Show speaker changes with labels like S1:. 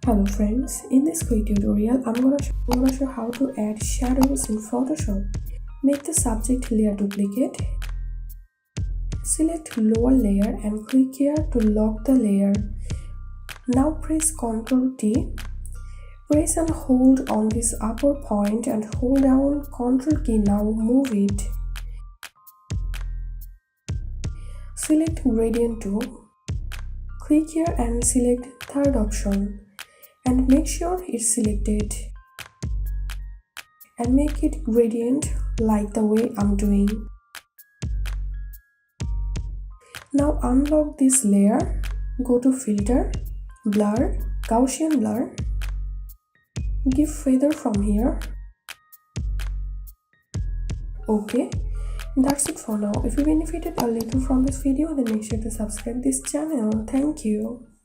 S1: Hello friends, in this quick tutorial I'm gonna show how to add shadows in Photoshop. Make the subject layer duplicate. Select lower layer and click here to lock the layer. Now press Ctrl T. Press and hold on this upper point and hold down Ctrl key. Now move it. Select gradient tool. Click here and select third option. And make sure it's selected and make it gradient like the way I'm doing. Now unlock this layer, go to filter, blur, Gaussian blur, give feather from here. Okay, that's it for now. If you benefited a little from this video, then make sure to subscribe this channel. Thank you.